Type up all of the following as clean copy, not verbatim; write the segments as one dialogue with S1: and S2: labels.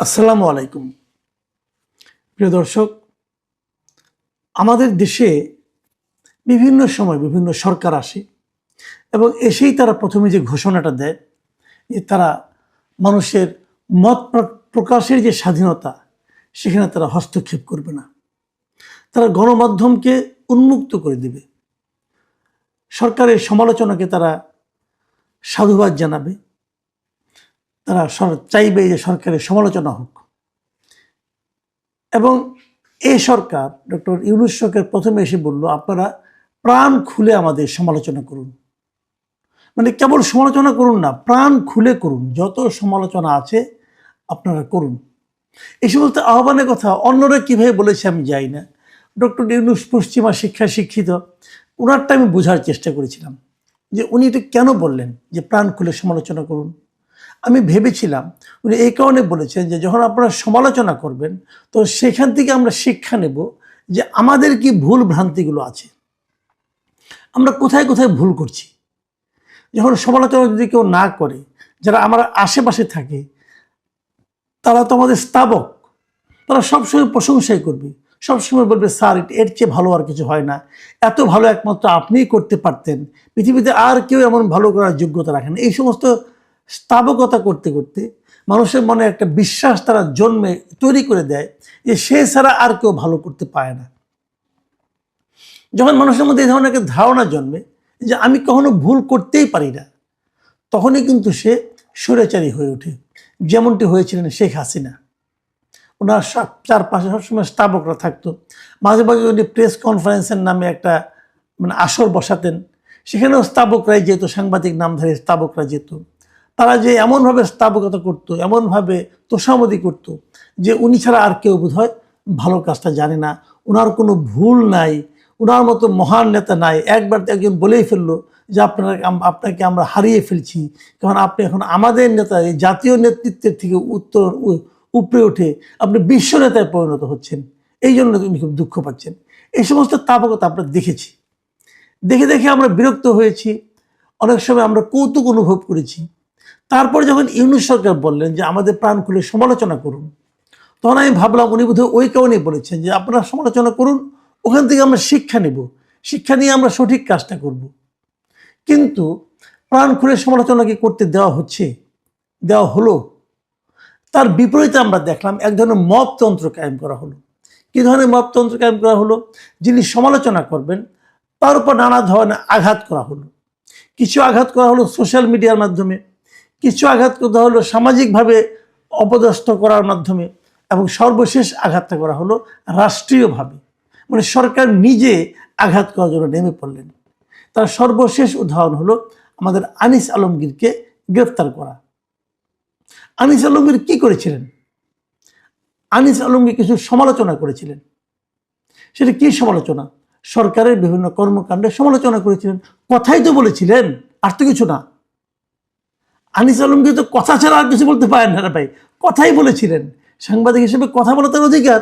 S1: আসসালামু আলাইকুম। প্রিয় দর্শক, আমাদের দেশে বিভিন্ন সময় বিভিন্ন সরকার আসে এবং এসেই তারা প্রথমে যে ঘোষণাটা দেয় যে তারা মানুষের মত প্রকাশের যে স্বাধীনতা সেখানে তারা হস্তক্ষেপ করবে না, তারা গণমাধ্যমকে উন্মুক্ত করে দেবে, সরকারের সমালোচনাকে তারা সাধুবাদ জানাবে, তারা চাইবে যে সরকারের সমালোচনা হোক। এবং এই সরকার ডক্টর ইউনূস সরকার প্রথমে এসে বলল, আপনারা প্রাণ খুলে আমাদের সমালোচনা করুন, মানে কেবল সমালোচনা করুন না, প্রাণ খুলে করুন, যত সমালোচনা আছে আপনারা করুন। এই সমস্ত আহ্বানের কথা অন্যরা কীভাবে বলেছে আমি যাই না। ডক্টর ইউনূস পশ্চিমা শিক্ষায় শিক্ষিত, ওনারটা আমি বোঝার চেষ্টা করেছিলাম যে উনি এটা কেন বললেন যে প্রাণ খুলে সমালোচনা করুন। আমি ভেবেছিলাম উনি এই কারণে বলেছেন যে যখন আপনারা সমালোচনা করবেন তো সেখান থেকে আমরা শিক্ষা নেব যে আমাদের কি ভুল ভ্রান্তিগুলো আছে, আমরা কোথায় কোথায় ভুল করছি। যখন সমালোচনা যদি কেউ না করে, যারা আমার আশেপাশে থাকে তারা তো আমাদের স্থাবক, তারা সবসময় প্রশংসাই করবে, সবসময় বলবে স্যার এর চেয়ে ভালো আর কিছু হয় না, এত ভালো একমাত্র আপনিই করতে পারতেন, পৃথিবীতে আর কেউ এমন ভালো করার যোগ্যতা রাখেন। এই সমস্ত স্থাবকতা করতে করতে মানুষের মনে একটা বিশ্বাস তারা জন্মে তৈরি করে দেয় যে সে ছাড়া আর কেউ ভালো করতে পারে না। যখন মানুষের মধ্যে এই ধরনের একটা ধারণা জন্মে যে আমি কখনো ভুল করতেই পারি না, তখনই কিন্তু সে স্বৈরাচারী হয়ে ওঠে, যেমনটি হয়েছিলেন শেখ হাসিনা। ওনার চারপাশে সবসময় স্থাবকরা থাকতো। মাঝে মাঝে উনি প্রেস কনফারেন্সের নামে একটা আসর বসাতেন, সেখানেও স্থাবকরাই যেত, সাংবাদিক নামধারী স্থাবকরা যেত। তারা যে এমনভাবে স্থাবকতা করতো, এমনভাবে তোষামদি করতো যে উনি ছাড়া আর কেউ বোধহয় ভালো কাজটা জানে না, ওনার কোনো ভুল নাই, ওনার মতো মহান নেতা নাই। একবার একজন বলেই ফেললো যে আপনাকে আমরা হারিয়ে ফেলছি, কারণ আপনি এখন আমাদের নেতা, এই জাতীয় নেতৃত্বের থেকে উপরে উঠে আপনি বিশ্ব নেতায় পরিণত হচ্ছেন, এই জন্য উনি খুব দুঃখ পাচ্ছেন। এই সমস্ত স্থাপকতা আমরা দেখেছি, দেখে দেখে আমরা বিরক্ত হয়েছি, অনেক সময় আমরা কৌতুক অনুভব করেছি। তারপর যখন ইউনূস সরকার বললেন যে আমাদের প্রাণ খুলে সমালোচনা করুন, তখন আমি ভাবলাম উনি বোধহয় ওই কারণেই বলেছেন যে আপনারা সমালোচনা করুন, ওখান থেকে আমরা শিক্ষা নেব, শিক্ষা নিয়ে আমরা সঠিক কাজটা করব। কিন্তু প্রাণ খুলে সমালোচনা কি করতে দেওয়া হচ্ছে, দেওয়া হলো? তার বিপরীতে আমরা দেখলাম এক ধরনের মবতন্ত্র কায়েম করা হলো। কী ধরনের মবতন্ত্র কায়েম করা হলো? যিনি সমালোচনা করবেন তার উপর নানা ধরনের আঘাত করা হলো। কিছু আঘাত করা হলো সোশ্যাল মিডিয়ার মাধ্যমে, কিছু আঘাত করা হলো সামাজিকভাবে অপদস্থ করার মাধ্যমে, এবং সর্বশেষ আঘাতটা করা হলো রাষ্ট্রীয়ভাবে, মানে সরকার নিজে আঘাত করার জন্য নেমে পড়লেন। তার সর্বশেষ উদাহরণ হলো আমাদের আনিস আলমগীরকে গ্রেফতার করা। আনিস আলমগীর কি করেছিলেন? আনিস আলমগীর কিছু সমালোচনা করেছিলেন। সেটা কি সমালোচনা? সরকারের বিভিন্ন কর্মকাণ্ডের সমালোচনা করেছিলেন, কথাই তো বলেছিলেন, আর তো কিছু না। আনিস আলমগীর তো কথা ছাড়া আর কিছু বলতে পারেন না ভাই, কথাই বলেছিলেন। সাংবাদিক হিসেবে কথা বলা তার অধিকার।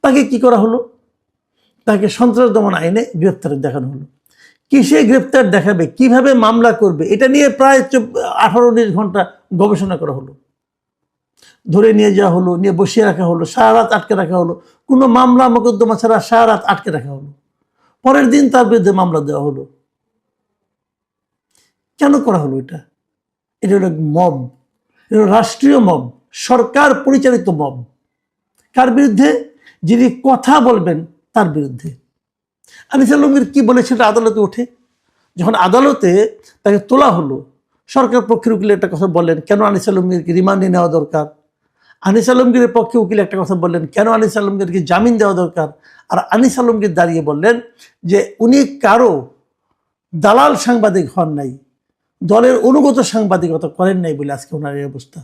S1: তাকে কি করা হলো? তাকে সন্ত্রাস দমন আইনে গ্রেপ্তার দেখানো হলো। কিসে গ্রেপ্তার দেখাবে, কিভাবে মামলা করবে, এটা নিয়ে প্রায় 18-19 ঘন্টা গবেষণা করা হলো। ধরে নিয়ে যাওয়া হলো, নিয়ে বসিয়ে রাখা হলো, সারা রাত আটকে রাখা হলো, কোনো মামলা মোকদ্দমা ছাড়া সারা রাত আটকে রাখা হলো। পরের দিন তার বিরুদ্ধে মামলা দেওয়া হলো। কেন করা হলো এটা? এটা হলো মব, এটা রাষ্ট্রীয় মব, সরকার পরিচালিত মব। কার বিরুদ্ধে? যিনি কথা বলবেন তার বিরুদ্ধে। আনিস আলমগীর কি বলেছিল আদালতে ওঠে? যখন আদালতে তাকে তোলা হলো, সরকার পক্ষের উকিল একটা কথা বললেন, কেন আনিস আলমগীরকে রিমান্ডে নেওয়া দরকার। আনিস আলমগীরের পক্ষে উকিল একটা কথা বললেন, কেন আনিস আলমগীরকে জামিন দেওয়া দরকার। আর আনিস আলমগীর দাঁড়িয়ে বললেন যে উনি কারো দালাল সাংবাদিক হন নাই, দলের অনুগত সাংবাদিকতা করেন নাই বলে আজকে ওনার এই অবস্থা।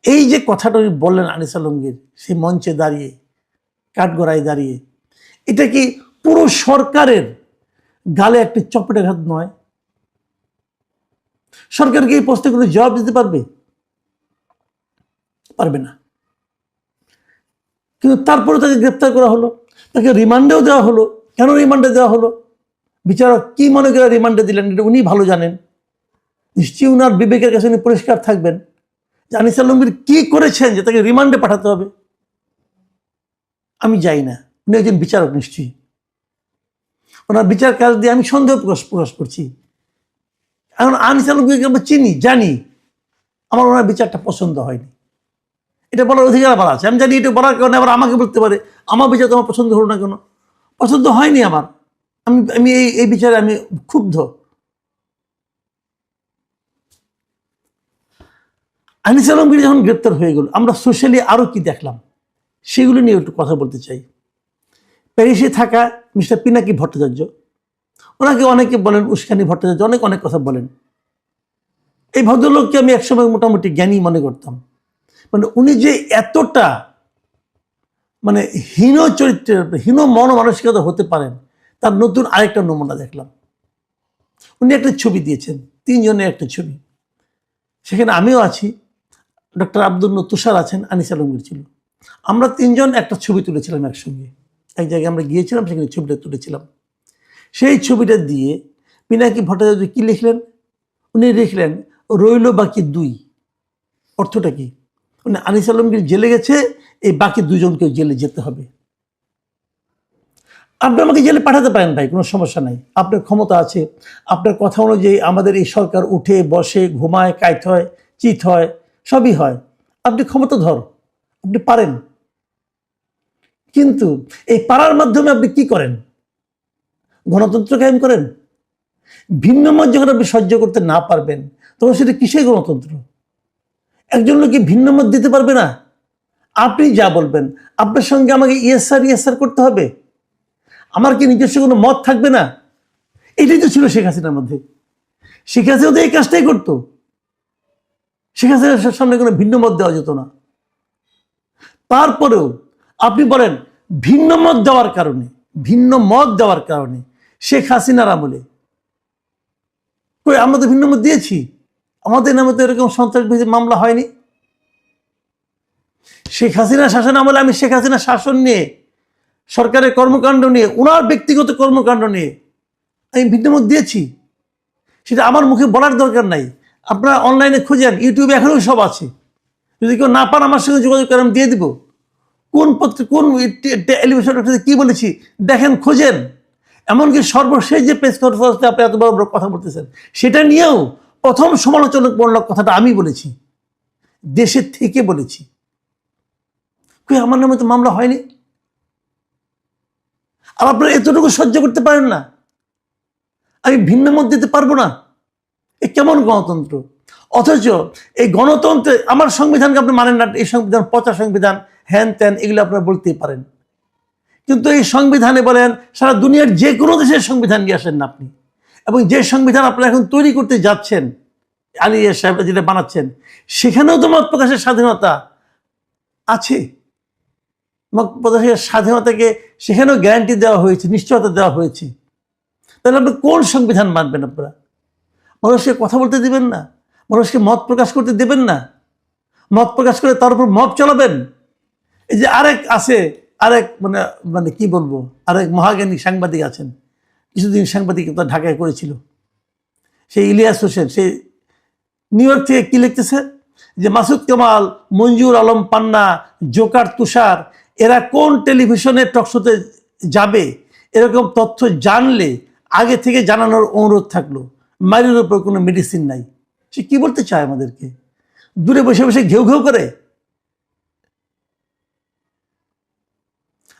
S1: এই যে কথাটা উনি বললেন আনিস আলমগীর সেই মঞ্চে দাঁড়িয়ে, কাঠগড়ায় দাঁড়িয়ে, এটা কি পুরো সরকারের গালে একটি চপেটাঘাত নয়? সরকার কি এই প্রশ্নে কোনো জবাব দিতে পারবে? পারবে না। কিন্তু তারপরে তাকে গ্রেপ্তার করা হলো, তাকে রিমান্ডেও দেওয়া হলো। কেন রিমান্ডে দেওয়া হলো? বিচারক কি মনে করে রিমান্ডে দিলেন এটা উনি ভালো জানেন। নিশ্চয়ই উনার বিবেকের কাছে উনি পরিষ্কার থাকবেন যে আনিস আলমগীর কি করেছেন যে তাকে রিমান্ডে পাঠাতে হবে? আমি যাই না, উনি একজন বিচারক নিশ্চয়ই, ওনার বিচার কাজ দিয়ে আমি সন্দেহ প্রকাশ করছি। এখন আনিস আলমগীরকে আমরা চিনি, জানি, আমার ওনার বিচারটা পছন্দ হয়নি, এটা বলার অধিকার আমার আছে। আমি জানি এটা বলার কারণে আবার আমাকে বলতে পারে আমার বিচার তোমার পছন্দ হলো না কেন। পছন্দ হয়নি আমার, আমি এই বিচারে আমি ক্ষুব্ধ। আনিস আলমগীর যখন গ্রেপ্তার হয়ে গেল, আমরা সোশ্যালি আরো কি দেখলাম সেগুলো নিয়ে একটু কথা বলতে চাই। প্যারিসে থাকা মিস্টার পিনাকি ভট্টাচার্য, ওনাকে অনেকে বলেন উস্কানি ভট্টাচার্য, অনেক কথা বলেন। এই ভদ্রলোককে আমি একসময় মোটামুটি জ্ঞানী মনে করতাম। মানে উনি যে এতটা মানে হীন চরিত্রের, হীন মনমানসিকতা হতে পারেন, তার নতুন আরেকটা নমুনা দেখলাম। উনি একটা ছবি দিয়েছেন, 3 জনের একটা ছবি, সেখানে আমিও আছি, ডক্টর আব্দুল নূর তুষার আছেন, আনিস আলমগীর ছিল। আমরা 3 জন একটা ছবি তুলেছিলাম একসঙ্গে, এক জায়গায় আমরা গিয়েছিলাম, সেখানে ছবিটা তুলেছিলাম। সেই ছবিটা দিয়ে পিনাকি ভট্টাচার্য কি লিখলেন? উনি লিখলেন রইল বাকি 2। অর্থটা কি? উনি আনিস আলমগীর জেলে গেছে, এই বাকি 2 জনকেও জেলে যেতে হবে। আপনি আমাকে জেলে পাঠাতে পারেন ভাই, কোনো সমস্যা নাই, আপনার ক্ষমতা আছে। আপনার কথা অনুযায়ী আমাদের এই সরকার উঠে বসে, ঘুমায়, কাইত হয়, চিত হয়, সবই হয়। আপনি ক্ষমতাধর, আপনি পারেন। কিন্তু এই পারার মাধ্যমে আপনি কি করেন? গণতন্ত্র কায়েম করেন? ভিন্ন মত যখন আপনি সহ্য করতে না পারবেন, তখন সেটা কিসের গণতন্ত্র? একজন লোককে ভিন্ন মত দিতে পারবে না। আপনি যা বলবেন, আপনার সঙ্গে আমাকে ইয়েস স্যার করতে হবে? আমার কি নিজস্ব কোনো মত থাকবে না? এটাই তো ছিল শেখ হাসিনার মধ্যে। শেখ হাসিনা তো এই কাজটাই করতো। শেখ হাসিনার সামনে কোনো ভিন্ন মত দেওয়া যেত না। তারপরেও আপনি বলেন ভিন্ন মত দেওয়ার কারণে শেখ হাসিনার আমলে কই আমরা তো ভিন্ন মত দিয়েছি, আমাদের নামে তো এরকম সন্ত্রাসবাদী মামলা হয়নি। শেখ হাসিনা শাসন আমলে আমি শেখ হাসিনা শাসন নিয়ে, সরকারের কর্মকাণ্ড নিয়ে, ওনার ব্যক্তিগত কর্মকাণ্ড নিয়ে আমি ভিন্নমত দিয়েছি, সেটা আমার মুখে বলার দরকার নাই। আপনারা অনলাইনে খুঁজেন, ইউটিউবে এখনও সব আছে। যদি কেউ না পান আমার সঙ্গে যোগাযোগ করে আমি দিয়ে দিব। কোন কোন টেলিভিশন কি বলেছি দেখেন, খোঁজেন। এমনকি সর্বশেষ যে প্রেস কনফারেন্সে আপনি এত বড় বড় কথা বলতেছেন, সেটা নিয়েও প্রথম সমালোচনামূলক কথাটা আমি বলেছি, দেশের থেকে বলেছি। কই আমার নামে তো মামলা হয়নি। আর আপনারা এতটুকু সহ্য করতে পারেন না, আমি ভিন্ন মত দিতে পারবো না? এ কেমন গণতন্ত্র? অথচ এই গণতন্ত্রে আমার সংবিধানকে আপনি মানেন না, এই সংবিধান পচা সংবিধান, হ্যান ত্যান, এগুলো আপনারা বলতেই পারেন। কিন্তু এই সংবিধানে বলেন সারা দুনিয়ার যে কোনো দেশের সংবিধান নিয়ে আসেন না আপনি, এবং যে সংবিধান আপনারা এখন তৈরি করতে যাচ্ছেন, আলিয়া সাহেব যেটা বানাচ্ছেন, সেখানেও তো মত প্রকাশের স্বাধীনতা আছে। মত প্রকাশের স্বাধীনতাকে সেখানেও গ্যারান্টি দেওয়া হয়েছে, নিশ্চয়তা দেওয়া হয়েছে। তাহলে আপনি কোন সংবিধান মানবেন? আপনারা মানুষকে কথা বলতে দিবেন না, মানুষকে মত প্রকাশ করতে দেবেন না, মত প্রকাশ করে তার উপর মত চালাবেন। এই যে আরেক মানে মানে কি বলবো, আরেক মহাজ্ঞানী সাংবাদিক আছেন, কিছুদিন সাংবাদিকতা ঢাকায় করেছিল, সেই ইলিয়াস হোসেন, সে নিউ ইয়র্ক থেকে কি লিখতেছে যে মাসুদ কামাল, মঞ্জুর আলম পান্না, জোকার তুষার, এরা কোন টেলিভিশনের টকশোতে যাবে, এরকম তথ্য জানলে আগে থেকে জানানোর অনুরোধ থাকলো, মায়ের উপর কোনো মেডিসিন নাই। সে কি বলতে চায় আমাদেরকে? দূরে বসে বসে ঘেউ ঘেউ করে।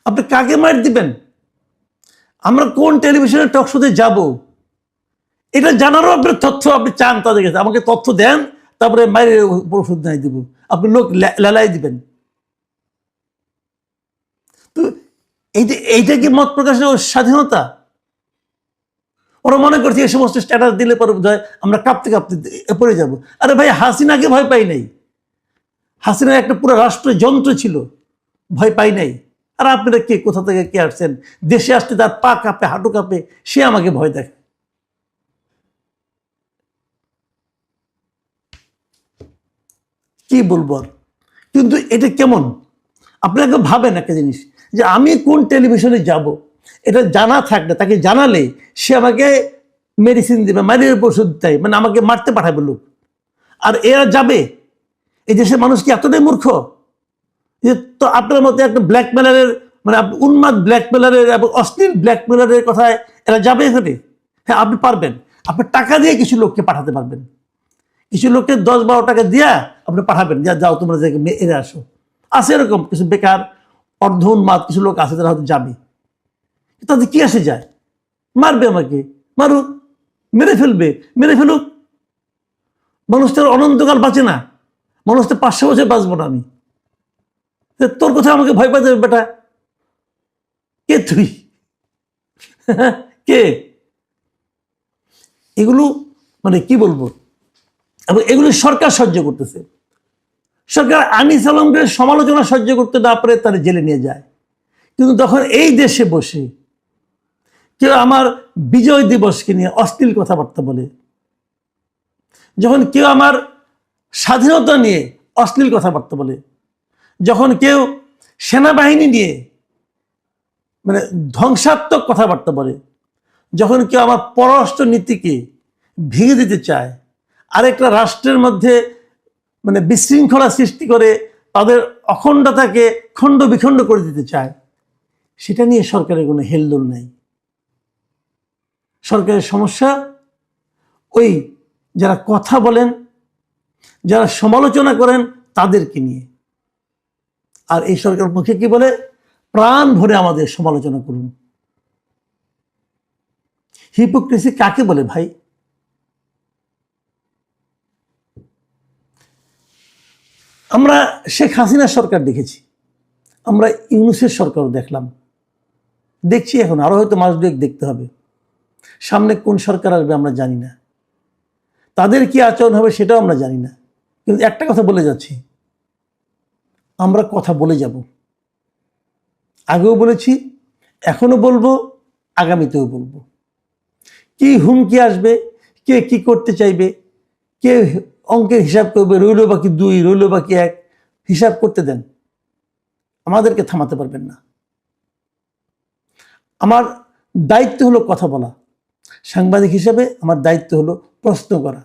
S1: আপনি কাকে মার দিবেন? আমরা কোন টেলিভিশনের টকশোতে যাব, এটা জানারও আপনার তথ্য আপনি চান তাদের কাছে। আমাকে তথ্য দেন, তারপরে মায়ের ওষুধ নাই দিব, আপনি লোক লেলাই দিবেন। তো এইটা কি মত প্রকাশের স্বাধীনতা? ওরা মনে করছে এই সমস্ত স্ট্যাটাস দিলে পরে বোধ হয় আমরা কাঁপতে কাঁপতে পড়ে যাব। আরে ভাই, হাসিনাকে ভয় পাই নাই, হাসিনা একটা পুরো রাষ্ট্রযন্ত্র ছিল, ভয় পাই নাই। আর আপনারা কে, কোথা থেকে কে আসছেন? দেশে আসতে তার পা কাঁপে, হাঁটু কাঁপে, সে আমাকে ভয় দেখে। কি বলবো আর? কিন্তু এটা কেমন? আপনাকে ভাবেন একটা জিনিস, যে আমি কোন টেলিভিশনে যাব এটা জানা থাকলে, তাকে জানালে সে আমাকে মেডিসিন দেবে, মায়ের ওষুধ দেয়, মানে আমাকে মারতে পাঠাবে লোক। আর এরা যাবে, এই দেশের মানুষ কি এতটাই মূর্খ যে তো আপনার মতো একটা ব্ল্যাকমেলারের মানে উন্মাদ ব্ল্যাকমেলারের এবং অশ্লীল ব্ল্যাকমেলারের কথায় এরা যাবে এখানে? হ্যাঁ, আপনি পারবেন। আপনি টাকা দিয়ে কিছু লোককে পাঠাতে পারবেন, কিছু লোককে 10-12 টাকা দিয়া আপনি পাঠাবেন, যাও তোমরা এরে আসো। আছে এরকম কিছু বেকার অর্ধ উন্মাদ কিছু লোক আছে যারা হয়তো যাবে, তাদের কি আসে যায়? মারবে আমাকে, মারুক, মেরে ফেলবে, মেরে ফেলুক। মানুষটার অনন্তকাল বাঁচে না, মানুষ তো 500 বছর বাঁচবো না আমি। তোর কথা আমাকে ভয় পাতে বেটা? কে তুই? কে? এগুলো মানে কি বলবো, এবং এগুলো সরকার সহ্য করতেছে। সরকার আনিস আলমকে সমালোচনা সহ্য করতে না পারে তারা জেলে নিয়ে যায়। কিন্তু তখন এই দেশে বসে কেউ আমার বিজয় দিবসকে নিয়ে অশ্লীল কথাবার্তা বলে, যখন কেউ আমার স্বাধীনতা নিয়ে অশ্লীল কথাবার্তা বলে, যখন কেউ সেনাবাহিনী নিয়ে মানে ধ্বংসাত্মক কথাবার্তা বলে, যখন কেউ আমার পররাষ্ট্র নীতিকে ভেঙে দিতে চায়, আরেকটা রাষ্ট্রের মধ্যে মানে বিশৃঙ্খলা সৃষ্টি করে তাদের অখণ্ডতাকে খণ্ড বিখণ্ড করে দিতে চায়, সেটা নিয়ে সরকারের কোনো হেলদোল নেই। সরকারের সমস্যা ওই যারা কথা বলেন, যারা সমালোচনা করেন তাদেরকে নিয়ে। আর এই সরকার মুখে কি বলে? প্রাণ ভরে আমাদের সমালোচনা করুন। হিপোক্রেসি কাকে বলে ভাই? আমরা শেখ হাসিনার সরকার দেখেছি, আমরা ইউনূসের সরকারও দেখলাম, দেখছি, এখন আরো হয়তো মাস দুয়েক দেখতে হবে। সামনে কোন সরকার আসবে আমরা জানি না, তাদের কি আচরণ হবে সেটাও আমরা জানি না। কিন্তু একটা কথা বলে যাচ্ছি, আমরা কথা বলে যাব। আগেও বলেছি, এখনো বলবো, আগামীতেও বলবো। কি হুমকি আসবে, কে কি করতে চাইবে, কে অঙ্কের হিসাব করবে, রইল বাকি 2, রইল বাকি 1, হিসাব করতে দেন, আমাদেরকে থামাতে পারবেন না। আমার দায়িত্ব হলো কথা বলা, সাংবাদিক হিসেবে আমার দায়িত্ব হলো প্রশ্ন করা,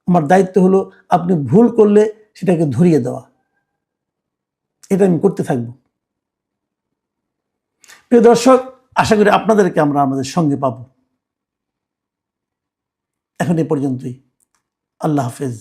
S1: আমার দায়িত্ব হলো আপনি ভুল করলে সেটাকে ধরিয়ে দেওয়া। এটা আমি করতে থাকবো। প্রিয় দর্শক, আশা করি আপনাদেরকে আমরা আমাদের সঙ্গে পাবো। এখন এ পর্যন্তই। আল্লাহ হাফেজ।